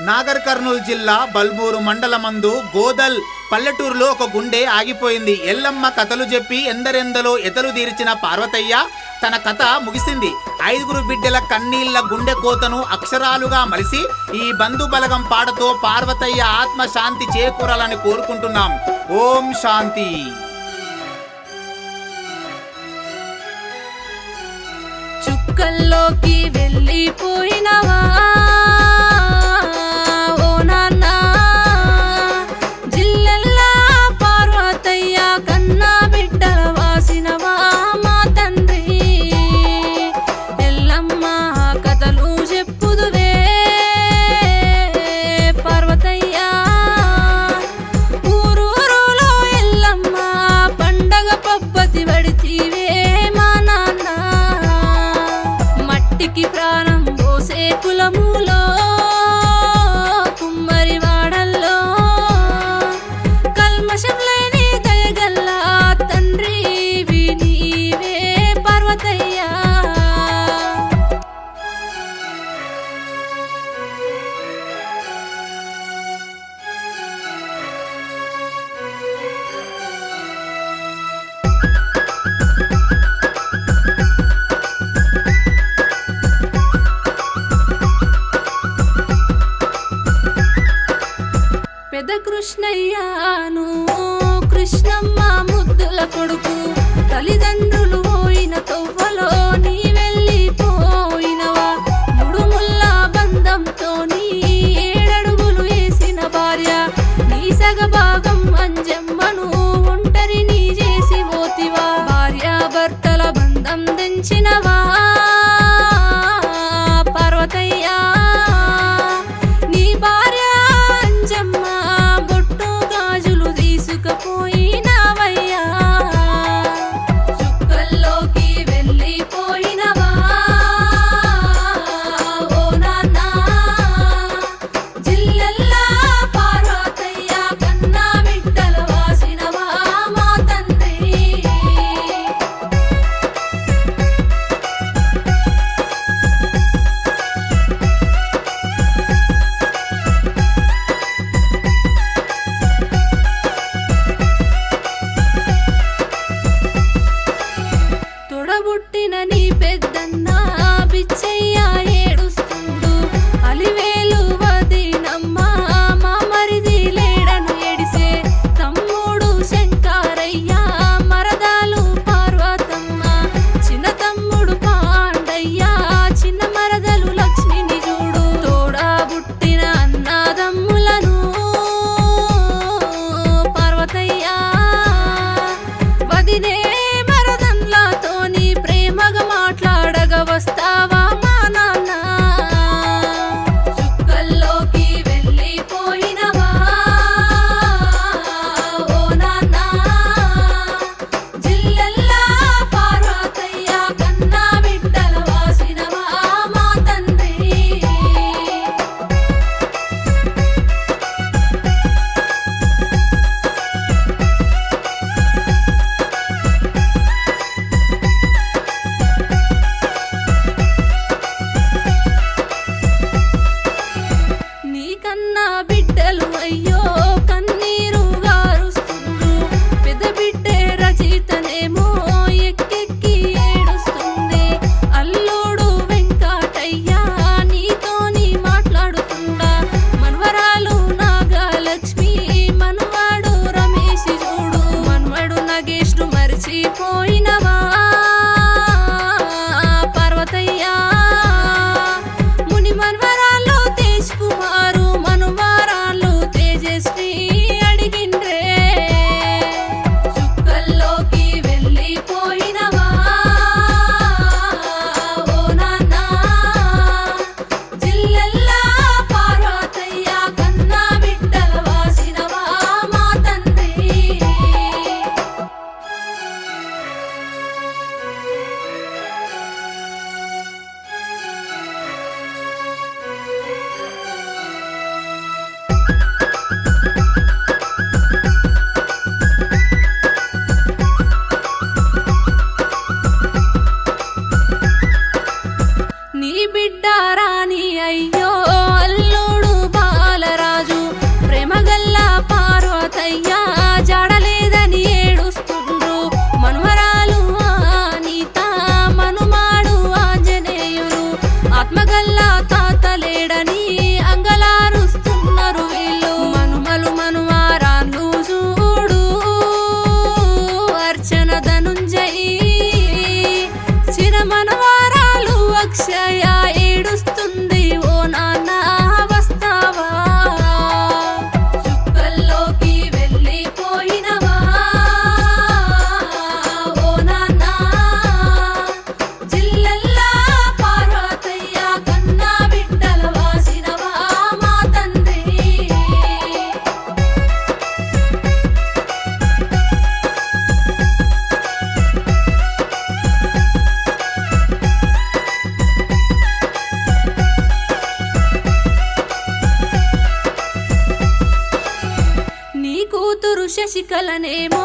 నాగర్ కర్నూలు జిల్లా బల్మూరు మండలమందు గోదల్ పల్లెటూరులో ఒక గుండె ఆగిపోయింది. ఎల్లమ్మ కథలు చెప్పి ఎందరెందలో ఎతలు తీర్చిన పార్వతయ్య తన కథ ముగిసింది. 5 బిడ్డల కన్నీళ్ల గుండె కోతను అక్షరాలుగా మలిసి ఈ బంధు బలగం పాటతో పార్వతయ్య ఆత్మ శాంతి చేకూరాలని కోరుకుంటున్నాం. ఓం శాంతి. చుక్కల్లోకి వెళ్ళిపోయినవా ఓ నాన్న, జిల్లెల్లా పార్వతయ్య కన్నా బిడ్డల వాసినవా మా తండ్రి. ఎల్లమ్మ కథలు చెప్పుదువే పార్వతయ్య, ఊరూరులో ఎల్లమ్మ పండగ పబ్బతి పడితీవే మా నాన్న. మట్టికి ప్రాణం పోసే కులములో కుమ్మరి వాడల్లో కల్మషం లేని దయగల్లా తండ్రి నీవే పార్వతయ్య. పెద్ద కృష్ణయ్యను కృష్ణమ్మ ముద్దుల కొడుకు, తల్లిదండ్రులు పోయిన తొవ్వలో నీ వెళ్ళిపోయినవా. ముడుముల్ల బంధంతో నీ 7 అడుగులు వేసిన భార్య, నీ సగభాగం అంజమ్మను ఒంటరి నీ చేసి పోతివా. భార్య భర్తల బంధం తెంచినవా పార్వతయ్య. నీ భార్య అంజమ్మ బొట్టు గాజులు తీసుకుపోయినవయ్యా. చుక్కల శిఖలనేమో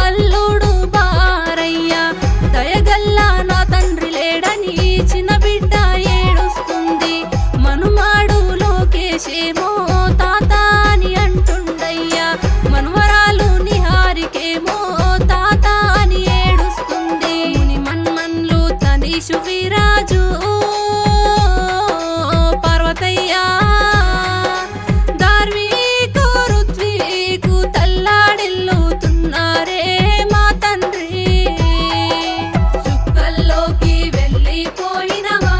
అల్లుడు బారయ్య దయగల్లా నా తండ్రి లేడని చిన్న బిడ్డ ఏడుస్తుంది మనుమాడు లోకేశేమో తాత అని అంటుండయ్యా మనువరాలు నిహారికేమో తాత అని ఏడుస్తుంది ముని మన్మన్లు తనీషు విరాజు పార్వతయ్యా దార్వీకు రుత్వీకు తల్లాడిల్లుతున్నారే మా తండ్రి సుక్కల్లోకి వెళ్ళిపోయినవా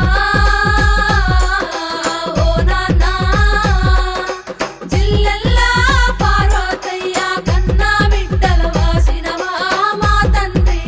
ఓ నాన్న జిల్లెల్లా పార్వతయ్య కన్నా బిడ్డల వాసినవా మా తండ్రి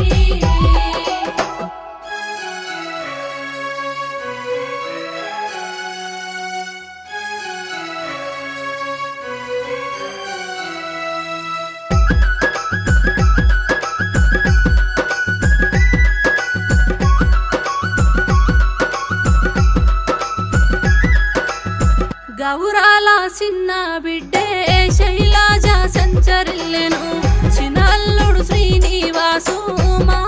గౌరాల చిన్న బిడ్డే శైలాజ సంచరిల్లెను చిన్నల్లుడు శ్రీనివాసు మా